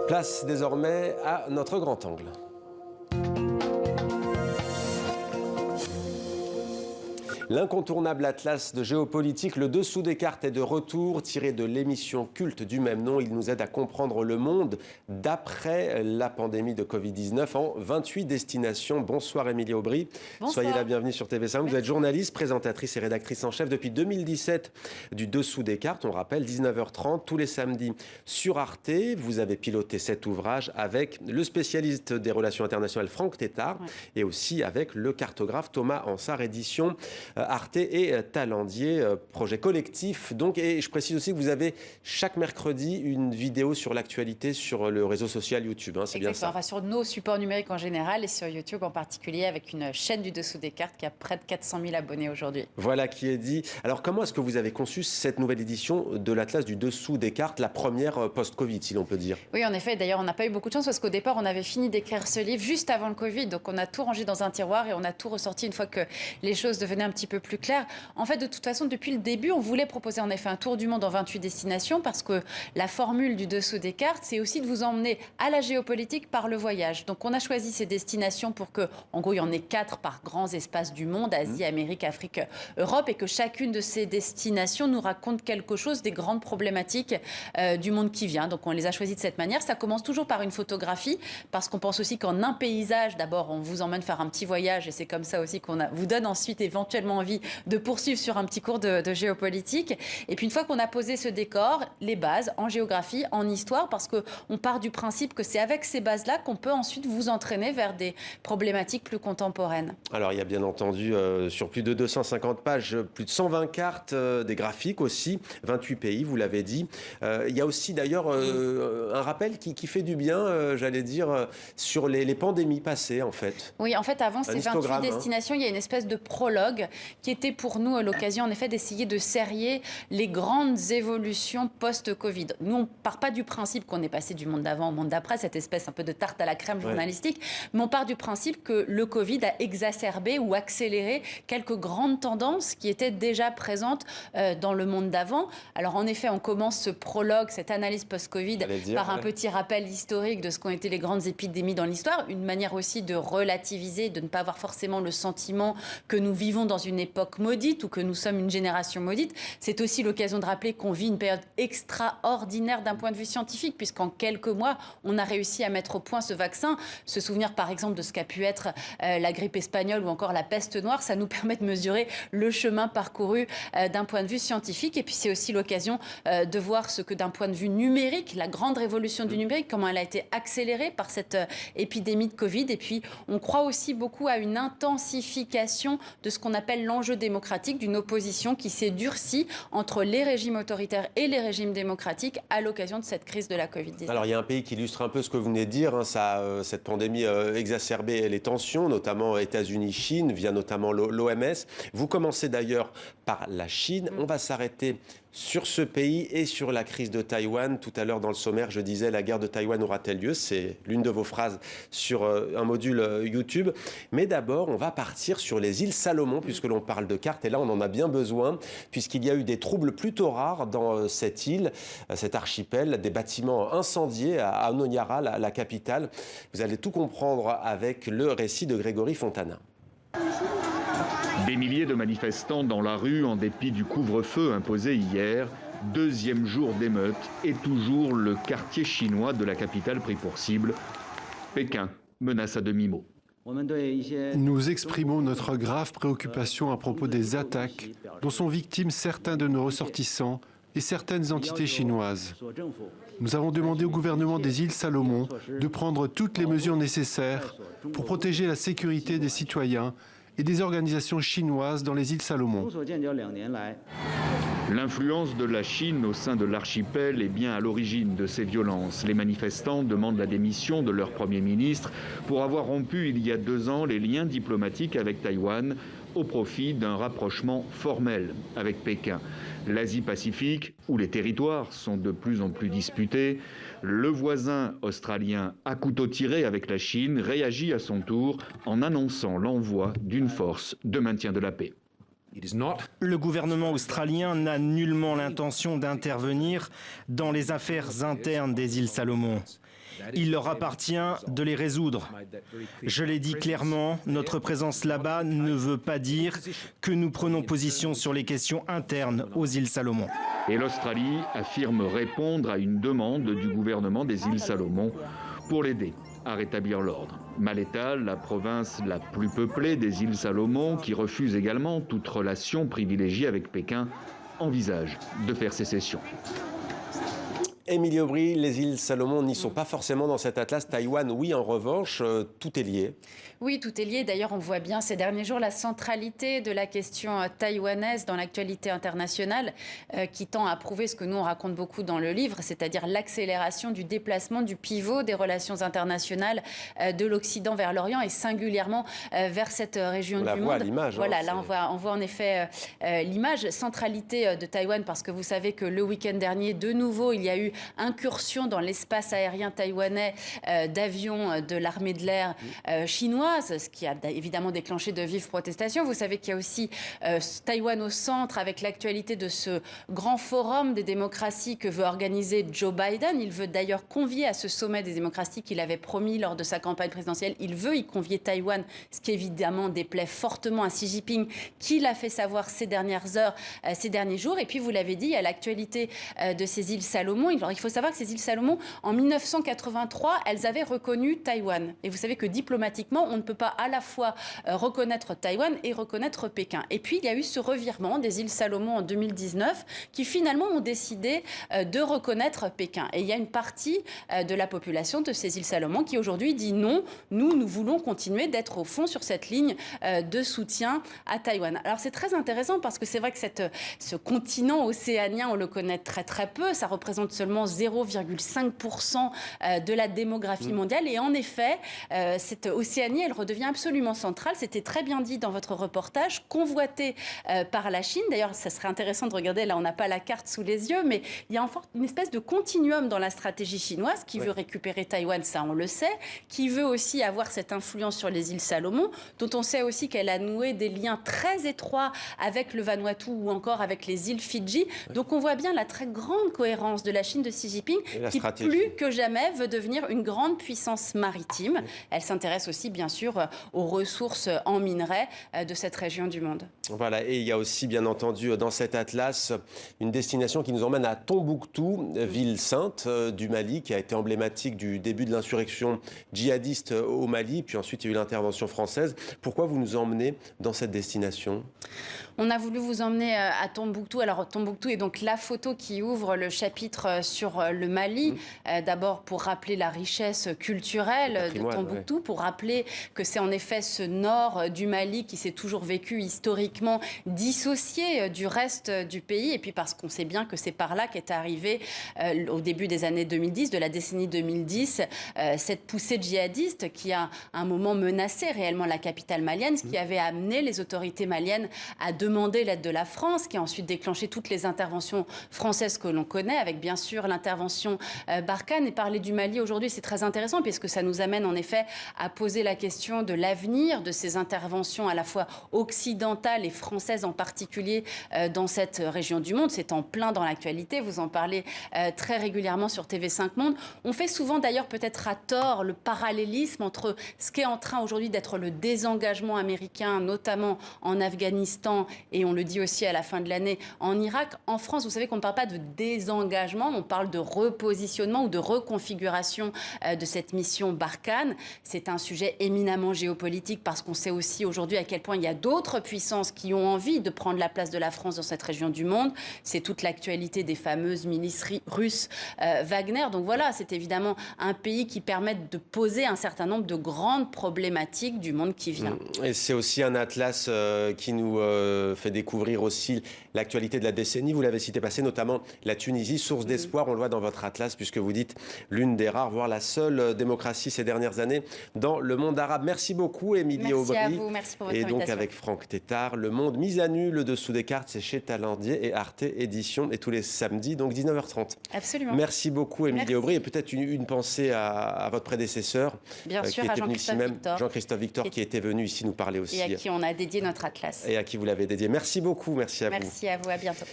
Place désormais à notre grand angle. L'incontournable atlas de géopolitique, le dessous des cartes est de retour, tiré de l'émission culte du même nom. Il nous aide à comprendre le monde d'après la pandémie de Covid-19 en 28 destinations. Bonsoir Émilie Aubry. Bonsoir. Soyez la bienvenue sur TV5. Vous êtes journaliste, présentatrice et rédactrice en chef depuis 2017 du Dessous des cartes. On rappelle, 19h30 tous les samedis sur Arte. Vous avez piloté cet ouvrage avec le spécialiste des relations internationales Franck Tétart et aussi avec le cartographe Thomas Ansart, édition Arte et Talendier, projet collectif. Donc, et je précise aussi que vous avez chaque mercredi une vidéo sur l'actualité sur le réseau social YouTube. Hein, c'est bien ça. Enfin, sur nos supports numériques en général et sur YouTube en particulier, avec une chaîne du Dessous des cartes qui a près de 400 000 abonnés aujourd'hui. Voilà qui est dit. Alors, comment est-ce que vous avez conçu cette nouvelle édition de l'Atlas du Dessous des cartes, la première post-Covid, si l'on peut dire? Oui, en effet. D'ailleurs, on n'a pas eu beaucoup de chance parce qu'au départ, on avait fini d'écrire ce livre juste avant le Covid. Donc, on a tout rangé dans un tiroir et on a tout ressorti une fois que les choses devenaient un petit peu plus clair. En fait, de toute façon, depuis le début, on voulait proposer en effet un tour du monde en 28 destinations parce que la formule du Dessous des cartes, c'est aussi de vous emmener à la géopolitique par le voyage. Donc, on a choisi ces destinations pour que, en gros, il y en ait 4 par grands espaces du monde, Asie, Amérique, Afrique, Europe, et que chacune de ces destinations nous raconte quelque chose des grandes problématiques du monde qui vient. Donc, on les a choisies de cette manière. Ça commence toujours par une photographie parce qu'on pense aussi qu'en un paysage, d'abord, on vous emmène faire un petit voyage et c'est comme ça aussi qu'on vous donne ensuite éventuellement envie de poursuivre sur un petit cours de géopolitique. Et puis une fois qu'on a posé ce décor, les bases en géographie, en histoire, parce qu'on part du principe que c'est avec ces bases-là qu'on peut ensuite vous entraîner vers des problématiques plus contemporaines. Alors il y a bien entendu sur plus de 250 pages, plus de 120 cartes, des graphiques aussi, 28 pays, vous l'avez dit. Il y a aussi d'ailleurs un rappel qui fait du bien, j'allais dire, sur les pandémies passées en fait. Oui, en fait avant ces 28 destinations, il y a une espèce de prologue qui était pour nous l'occasion en effet d'essayer de serrer les grandes évolutions post-Covid. Nous, on ne part pas du principe qu'on est passé du monde d'avant au monde d'après, cette espèce un peu de tarte à la crème journalistique, mais on part du principe que le Covid a exacerbé ou accéléré quelques grandes tendances qui étaient déjà présentes dans le monde d'avant. Alors en effet, on commence ce prologue, cette analyse post-Covid par un petit rappel historique de ce qu'ont été les grandes épidémies dans l'histoire, une manière aussi de relativiser, de ne pas avoir forcément le sentiment que nous vivons dans une époque maudite ou que nous sommes une génération maudite. C'est aussi l'occasion de rappeler qu'on vit une période extraordinaire d'un point de vue scientifique, puisqu'en quelques mois, on a réussi à mettre au point ce vaccin. Se souvenir par exemple de ce qu'a pu être la grippe espagnole ou encore la peste noire, ça nous permet de mesurer le chemin parcouru d'un point de vue scientifique. Et puis c'est aussi l'occasion de voir ce que d'un point de vue numérique, la grande révolution du numérique, comment elle a été accélérée par cette épidémie de Covid. Et puis on croit aussi beaucoup à une intensification de ce qu'on appelle l'enjeu démocratique, d'une opposition qui s'est durcie entre les régimes autoritaires et les régimes démocratiques à l'occasion de cette crise de la Covid-19. Alors il y a un pays qui illustre un peu ce que vous venez de dire, hein, cette pandémie a exacerbé les tensions, notamment États-Unis, Chine, via notamment l'OMS. Vous commencez d'ailleurs par la Chine. On va s'arrêter sur ce pays et sur la crise de Taïwan. Tout à l'heure dans le sommaire, je disais la guerre de Taïwan aura-t-elle lieu? C'est l'une de vos phrases sur un module YouTube. Mais d'abord, on va partir sur les îles Salomon, puisque l'on parle de cartes. Et là, on en a bien besoin, puisqu'il y a eu des troubles plutôt rares dans cette île, cet archipel, des bâtiments incendiés à Honiara, la capitale. Vous allez tout comprendre avec le récit de Grégory Fontana. Des milliers de manifestants dans la rue en dépit du couvre-feu imposé hier. Deuxième jour d'émeute et toujours le quartier chinois de la capitale pris pour cible. Pékin menace à demi-mot. Nous exprimons notre grave préoccupation à propos des attaques dont sont victimes certains de nos ressortissants et certaines entités chinoises. Nous avons demandé au gouvernement des îles Salomon de prendre toutes les mesures nécessaires pour protéger la sécurité des citoyens et des organisations chinoises dans les îles Salomon. L'influence de la Chine au sein de l'archipel est bien à l'origine de ces violences. Les manifestants demandent la démission de leur Premier ministre pour avoir rompu il y a 2 ans les liens diplomatiques avec Taïwan au profit d'un rapprochement formel avec Pékin. L'Asie-Pacifique, où les territoires sont de plus en plus disputés, le voisin australien à couteau tiré avec la Chine réagit à son tour en annonçant l'envoi d'une force de maintien de la paix. Le gouvernement australien n'a nullement l'intention d'intervenir dans les affaires internes des îles Salomon. Il leur appartient de les résoudre. Je l'ai dit clairement, notre présence là-bas ne veut pas dire que nous prenons position sur les questions internes aux îles Salomon. Et l'Australie affirme répondre à une demande du gouvernement des îles Salomon pour l'aider à rétablir l'ordre. Maleta, la province la plus peuplée des îles Salomon, qui refuse également toute relation privilégiée avec Pékin, envisage de faire sécession. Émilie Aubry, les îles Salomon n'y sont pas forcément dans cet atlas. Taïwan, oui, en revanche, tout est lié. Oui, tout est lié. D'ailleurs, on voit bien ces derniers jours la centralité de la question taïwanaise dans l'actualité internationale qui tend à prouver ce que nous, on raconte beaucoup dans le livre, c'est-à-dire l'accélération du déplacement du pivot des relations internationales de l'Occident vers l'Orient et singulièrement vers cette région du monde. On la voit à l'image. Voilà, là, on voit en effet l'image, centralité de Taïwan, parce que vous savez que le week-end dernier, de nouveau, il y a eu incursion dans l'espace aérien taïwanais d'avions de l'armée de l'air chinoise, ce qui a évidemment déclenché de vives protestations. Vous savez qu'il y a aussi Taïwan au centre avec l'actualité de ce grand forum des démocraties que veut organiser Joe Biden. Il veut d'ailleurs convier à ce sommet des démocraties qu'il avait promis lors de sa campagne présidentielle. Il veut y convier Taïwan, ce qui évidemment déplaît fortement à Xi Jinping, qui l'a fait savoir ces dernières heures, ces derniers jours. Et puis, vous l'avez dit, il y a l'actualité de ces îles Salomon. Alors, il faut savoir que ces îles Salomon, en 1983, elles avaient reconnu Taïwan. Et vous savez que diplomatiquement, on ne peut pas à la fois reconnaître Taïwan et reconnaître Pékin. Et puis, il y a eu ce revirement des îles Salomon en 2019 qui finalement ont décidé de reconnaître Pékin. Et il y a une partie de la population de ces îles Salomon qui aujourd'hui dit non, nous voulons continuer d'être au fond sur cette ligne de soutien à Taïwan. Alors, c'est très intéressant parce que c'est vrai que ce continent océanien, on le connaît très très peu. Ça représente seulement 0,5% de la démographie mondiale. Et en effet, cette Océanie, elle redevient absolument centrale. C'était très bien dit dans votre reportage, convoitée par la Chine. D'ailleurs, ça serait intéressant de regarder, là on n'a pas la carte sous les yeux, mais il y a une espèce de continuum dans la stratégie chinoise qui veut récupérer Taïwan, ça on le sait, qui veut aussi avoir cette influence sur les îles Salomon, dont on sait aussi qu'elle a noué des liens très étroits avec le Vanuatu ou encore avec les îles Fidji. Donc on voit bien la très grande cohérence de la Chine de Xi Jinping, qui plus que jamais veut devenir une grande puissance maritime. Elle s'intéresse aussi bien sûr aux ressources en minerais de cette région du monde. Voilà, et il y a aussi bien entendu dans cet atlas une destination qui nous emmène à Tombouctou, ville sainte du Mali, qui a été emblématique du début de l'insurrection djihadiste au Mali, puis ensuite il y a eu l'intervention française. Pourquoi vous nous emmenez dans cette destination ? On a voulu vous emmener à Tombouctou. Alors Tombouctou est donc la photo qui ouvre le chapitre sur le Mali. D'abord pour rappeler la richesse culturelle de Tombouctou, pour rappeler que c'est en effet ce nord du Mali qui s'est toujours vécu historiquement dissocié du reste du pays. Et puis parce qu'on sait bien que c'est par là qu'est arrivée au début des années 2010, de la décennie 2010, cette poussée djihadiste qui a un moment menacé réellement la capitale malienne, ce qui avait amené les autorités maliennes à demander l'aide de la France, qui a ensuite déclenché toutes les interventions françaises que l'on connaît, avec bien sûr l'intervention Barkhane. Et parler du Mali aujourd'hui, c'est très intéressant, puisque ça nous amène en effet à poser la question de l'avenir de ces interventions à la fois occidentales et françaises en particulier dans cette région du monde. C'est en plein dans l'actualité, vous en parlez très régulièrement sur TV5 Monde. On fait souvent d'ailleurs peut-être à tort le parallélisme entre ce qui est en train aujourd'hui d'être le désengagement américain, notamment en Afghanistan, et on le dit aussi à la fin de l'année en Irak. En France, vous savez qu'on ne parle pas de désengagement, on parle de repositionnement ou de reconfiguration de cette mission Barkhane. C'est un sujet éminemment géopolitique parce qu'on sait aussi aujourd'hui à quel point il y a d'autres puissances qui ont envie de prendre la place de la France dans cette région du monde. C'est toute l'actualité des fameuses milices russes Wagner. Donc voilà, c'est évidemment un pays qui permet de poser un certain nombre de grandes problématiques du monde qui vient. Et c'est aussi un atlas qui nous fait découvrir aussi l'actualité de la décennie. Vous l'avez cité passé, notamment la Tunisie, source d'espoir, on le voit dans votre atlas, puisque vous dites l'une des rares, voire la seule démocratie ces dernières années dans le monde arabe. Merci beaucoup, Émilie Aubry. Merci à vous, merci pour votre invitation. Et donc avec Franck Tétart, Le Monde mis à nu, le dessous des cartes, c'est chez Talendier et Arte Édition, et tous les samedis, donc 19h30. Absolument. Merci beaucoup, Émilie Aubry, et peut-être une pensée à votre prédécesseur, bien sûr, qui à était venu ici même, Jean-Christophe Victor, qui était venu ici nous parler aussi. Et à qui on a dédié notre atlas. Et à qui vous l'avez dédié. Merci beaucoup, merci à vous. Merci à vous, à bientôt.